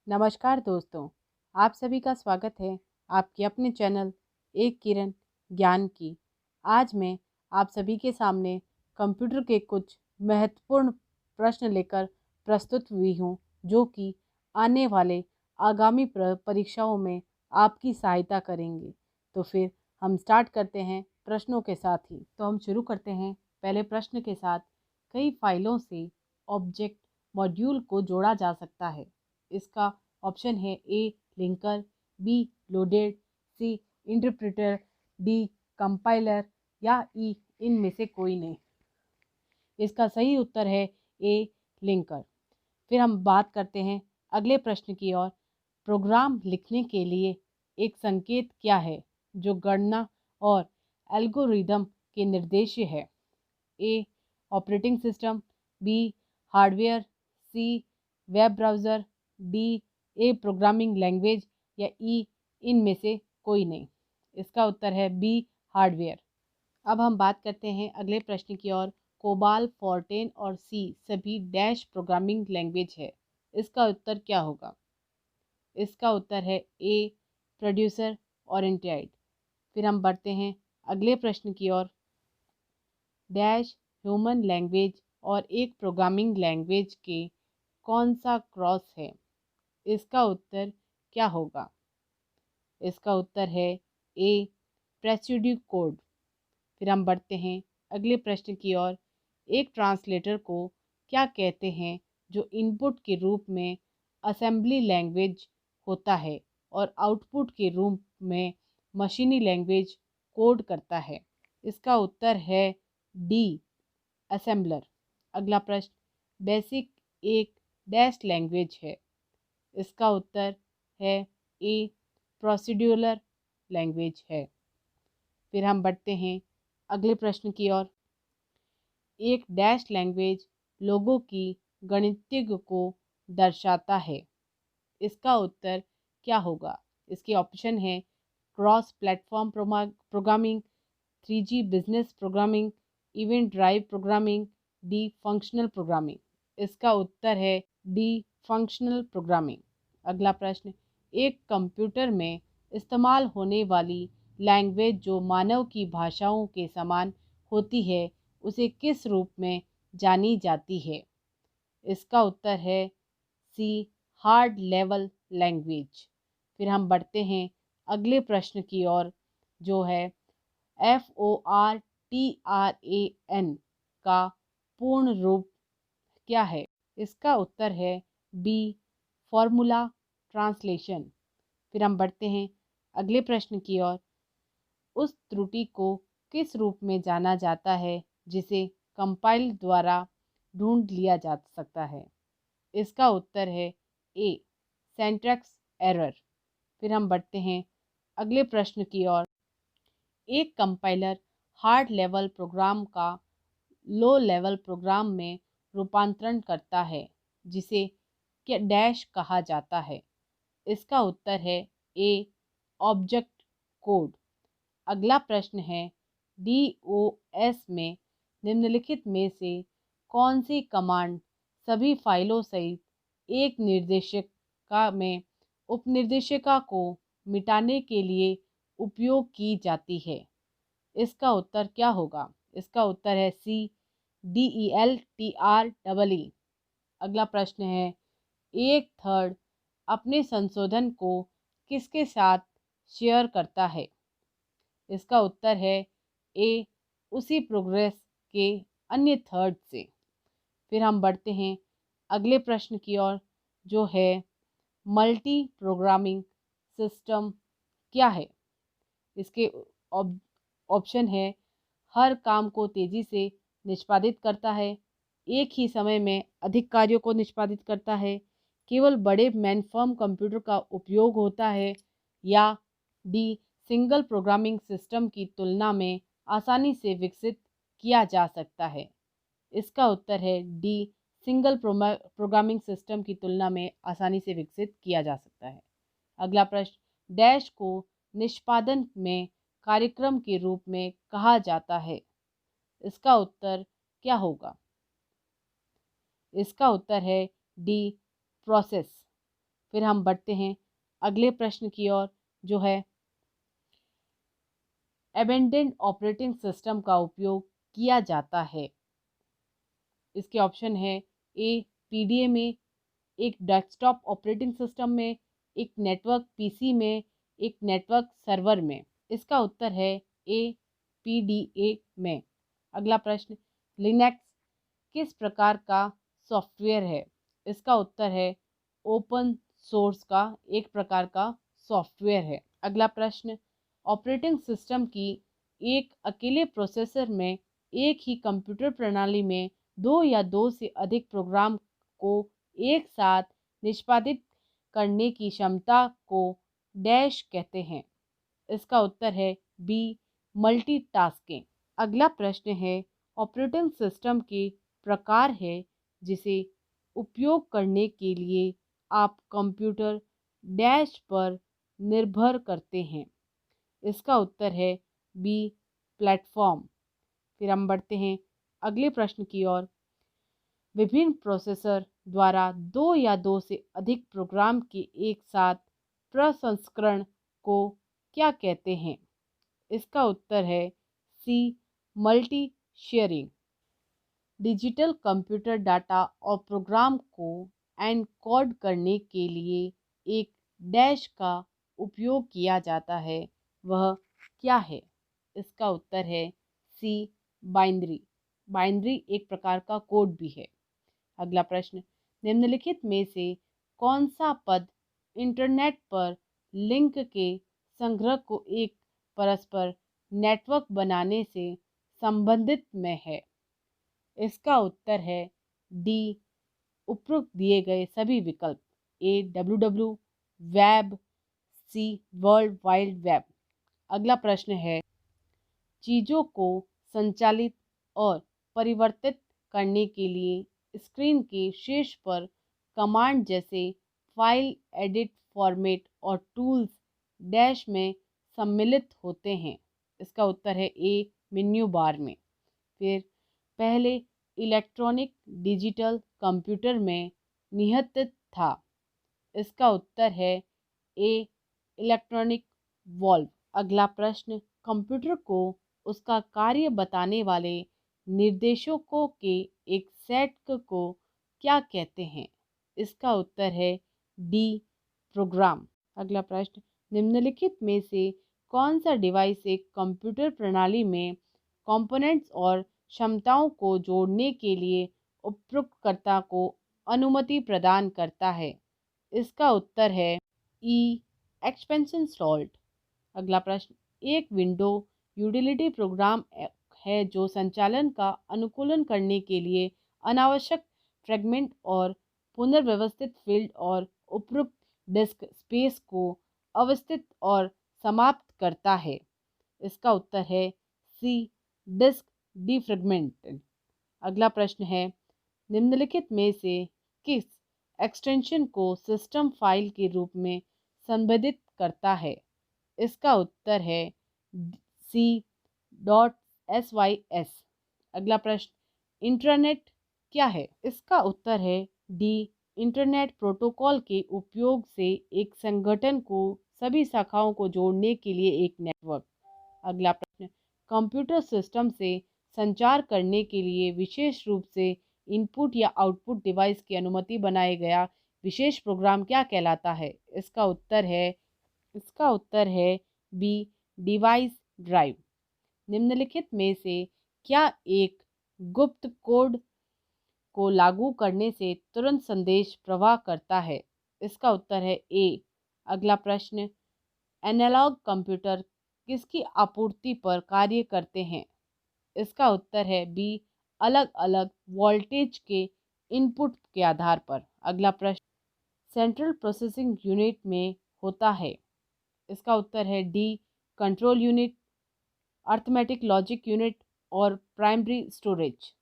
नमस्कार दोस्तों, आप सभी का स्वागत है आपके अपने चैनल एक किरण ज्ञान की। आज मैं आप सभी के सामने कंप्यूटर के कुछ महत्वपूर्ण प्रश्न लेकर प्रस्तुत हुई हूँ, जो कि आने वाले आगामी परीक्षाओं में आपकी सहायता करेंगे। तो फिर हम स्टार्ट करते हैं प्रश्नों के साथ ही। तो हम शुरू करते हैं पहले प्रश्न के साथ। कई फाइलों से ऑब्जेक्ट मॉड्यूल को जोड़ा जा सकता है। इसका ऑप्शन है A linker, B loaded, C interpreter, D compiler या ई इनमें से कोई नहीं। इसका सही उत्तर है ए लिंकर। फिर हम बात करते हैं अगले प्रश्न की ओर। प्रोग्राम लिखने के लिए एक संकेत क्या है जो गणना और एल्गोरिदम के निर्देश्य है? A operating system, B hardware, C web browser, D a programming language या ई इनमें से कोई नहीं। इसका उत्तर है बी हार्डवेयर। अब हम बात करते हैं अगले प्रश्न की ओर। कोबाल, फोर्टेन और सी सभी डैश प्रोग्रामिंग लैंग्वेज है। इसका उत्तर क्या होगा? इसका उत्तर है ए प्रोड्यूसर ओरिएंटेड। फिर हम बढ़ते हैं अगले प्रश्न की ओर। डैश ह्यूमन लैंग्वेज और एक प्रोग्रामिंग लैंग्वेज के कौन सा क्रॉस है? इसका उत्तर क्या होगा? इसका उत्तर है ए प्रेसिड्यू कोड। फिर हम बढ़ते हैं अगले प्रश्न की ओर। एक ट्रांसलेटर को क्या कहते हैं जो इनपुट के रूप में असेंबली लैंग्वेज होता है और आउटपुट के रूप में मशीनी लैंग्वेज कोड करता है? इसका उत्तर है डी असेंबलर। अगला प्रश्न। बेसिक एक डैश लैंग्वेज है। इसका उत्तर है ए प्रोसीड्यूरल लैंग्वेज है। फिर हम बढ़ते हैं अगले प्रश्न की ओर। एक डैश लैंग्वेज लोगों की गणितज्ञ को दर्शाता है। इसका उत्तर क्या होगा? इसके ऑप्शन है cross platform programming, 3G business programming, event drive programming, D functional programming. इसका उत्तर है डी फंक्शनल प्रोग्रामिंग। अगला प्रश्न। एक कंप्यूटर में इस्तेमाल होने वाली लैंग्वेज जो मानव की भाषाओं के समान होती है उसे किस रूप में जानी जाती है? इसका उत्तर है सी हार्ड लेवल लैंग्वेज। फिर हम बढ़ते हैं अगले प्रश्न की ओर, जो है FORTRAN का पूर्ण रूप क्या है? इसका उत्तर है बी फॉर्मूला ट्रांसलेशन। फिर हम बढ़ते हैं अगले प्रश्न की ओर। उस त्रुटि को किस रूप में जाना जाता है जिसे कंपाइल द्वारा ढूंढ लिया जा सकता है? इसका उत्तर है ए सिंटैक्स एरर। फिर हम बढ़ते हैं अगले प्रश्न की ओर। एक कंपाइलर हार्ड लेवल प्रोग्राम का लो लेवल प्रोग्राम में रूपांतरण करता है जिसे क्या डैश कहा जाता है? इसका उत्तर है ए ऑब्जेक्ट कोड। अगला प्रश्न है DOS में निम्नलिखित में से कौन सी कमांड सभी फाइलों सहित एक निर्देशिका में उपनिर्देशिका को मिटाने के लिए उपयोग की जाती है? इसका उत्तर क्या होगा? इसका उत्तर है सी DELTREE। अगला प्रश्न है एक थर्ड अपने संशोधन को किसके साथ शेयर करता है? इसका उत्तर है ए उसी प्रोग्रेस के अन्य थर्ड से। फिर हम बढ़ते हैं अगले प्रश्न की ओर, जो है मल्टी प्रोग्रामिंग सिस्टम क्या है? इसके ऑप्शन है हर काम को तेज़ी से निष्पादित करता है, एक ही समय में अधिक कार्यों को निष्पादित करता है, केवल बड़े मेनफर्म कंप्यूटर का उपयोग होता है, या डी सिंगल प्रोग्रामिंग सिस्टम की तुलना में आसानी से विकसित किया जा सकता है? इसका उत्तर है डी सिंगल प्रोग्रामिंग सिस्टम की तुलना में आसानी से विकसित किया जा सकता है। अगला प्रश्न। डैश को निष्पादन में कार्यक्रम के रूप में कहा जाता है। इसका उत्तर क्या होगा? इसका उत्तर है डी प्रोसेस। फिर हम बढ़ते हैं अगले प्रश्न की ओर, जो है एबेंडेंट ऑपरेटिंग सिस्टम का उपयोग किया जाता है। इसके ऑप्शन है ए पीडीए में, एक डेस्कटॉप ऑपरेटिंग सिस्टम में, एक नेटवर्क पीसी में, एक नेटवर्क सर्वर में। इसका उत्तर है ए पीडीए में। अगला प्रश्न, लिनक्स किस प्रकार का सॉफ्टवेयर है? इसका उत्तर है ओपन सोर्स का एक प्रकार का सॉफ्टवेयर है। अगला प्रश्न, ऑपरेटिंग सिस्टम की एक अकेले प्रोसेसर में एक ही कंप्यूटर प्रणाली में दो या दो से अधिक प्रोग्राम को एक साथ निष्पादित करने की क्षमता को डैश कहते हैं। इसका उत्तर है बी मल्टीटास्किंग। अगला प्रश्न है, ऑपरेटिंग सिस्टम के प्रकार है जिसे उपयोग करने के लिए आप कंप्यूटर डैश पर निर्भर करते हैं। इसका उत्तर है बी प्लेटफॉर्म। फिर हम बढ़ते हैं अगले प्रश्न की ओर, विभिन्न प्रोसेसर द्वारा दो या दो से अधिक प्रोग्राम के एक साथ प्रसंस्करण को क्या कहते हैं? इसका उत्तर है C multi sharing. Digital computer data और प्रोग्राम को एनकोड करने के लिए एक डैश का उपयोग किया जाता है, वह क्या है? इसका उत्तर है सी बाइनरी। बाइनरी एक प्रकार का कोड भी है। अगला प्रश्न, निम्नलिखित में से कौन सा पद इंटरनेट पर लिंक के संग्रह को एक परस्पर नेटवर्क बनाने से संबंधित में है? इसका उत्तर है डी उपरोक्त दिए गए सभी विकल्प। A W web, C world wide web. अगला प्रश्न है, चीज़ों को संचालित और परिवर्तित करने के लिए स्क्रीन के शीर्ष पर कमांड जैसे फाइल, एडिट, फॉर्मेट और टूल्स डैश में सम्मिलित होते हैं। इसका उत्तर है ए मेन्यू बार में। फिर पहले इलेक्ट्रॉनिक डिजिटल कंप्यूटर में निहित था। इसका उत्तर है ए इलेक्ट्रॉनिक वॉल्व। अगला प्रश्न, कंप्यूटर को उसका कार्य बताने वाले निर्देशकों के एक सेट को क्या कहते हैं? इसका उत्तर है डी प्रोग्राम। अगला प्रश्न, निम्नलिखित में से कौन सा डिवाइस एक कंप्यूटर प्रणाली में कंपोनेंट्स और क्षमताओं को जोड़ने के लिए उपयोगकर्ता को अनुमति प्रदान करता है? इसका उत्तर है ई एक्सपेंशन सॉल्ट। अगला प्रश्न, एक विंडो यूटिलिटी प्रोग्राम है जो संचालन का अनुकूलन करने के लिए अनावश्यक फ्रेगमेंट और पुनर्व्यवस्थित फील्ड और उपयुक्त डिस्क स्पेस को अवस्थित और समाप्त करता है। इसका उत्तर है सी डिस्क डिफ्रेगमेंट। अगला प्रश्न है, निम्नलिखित में से किस एक्सटेंशन को सिस्टम फाइल के रूप में संबोधित करता है? इसका उत्तर है सी .sys। अगला प्रश्न, इंटरनेट क्या है? इसका उत्तर है डी इंटरनेट प्रोटोकॉल के उपयोग से एक संगठन को सभी शाखाओं को जोड़ने के लिए एक नेटवर्क। अगला प्रश्न, कंप्यूटर सिस्टम से संचार करने के लिए विशेष रूप से इनपुट या आउटपुट डिवाइस की अनुमति बनाया गया विशेष प्रोग्राम क्या कहलाता है? इसका उत्तर है बी डिवाइस ड्राइव। निम्नलिखित में से क्या एक गुप्त कोड को लागू करने से तुरंत संदेश प्रवाह करता है? इसका उत्तर है ए। अगला प्रश्न, एनालॉग कंप्यूटर किसकी आपूर्ति पर कार्य करते हैं? इसका उत्तर है बी अलग अलग वोल्टेज के इनपुट के आधार पर। अगला प्रश्न, सेंट्रल प्रोसेसिंग यूनिट में होता है? इसका उत्तर है D control unit, arithmetic logic unit और प्राइमरी स्टोरेज।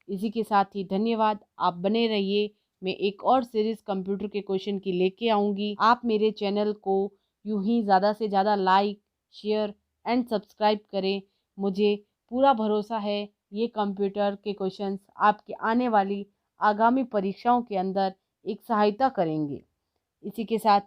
इसी के साथ ही धन्यवाद, आप बने रहिए, मैं एक और सीरीज़ कंप्यूटर के क्वेश्चन की लेके आऊँगी। आप मेरे चैनल को यूं ही ज़्यादा से ज़्यादा लाइक, शेयर एंड सब्सक्राइब करें। मुझे पूरा भरोसा है ये कंप्यूटर के क्वेश्चंस आपकी आने वाली आगामी परीक्षाओं के अंदर एक सहायता करेंगे। इसी के साथ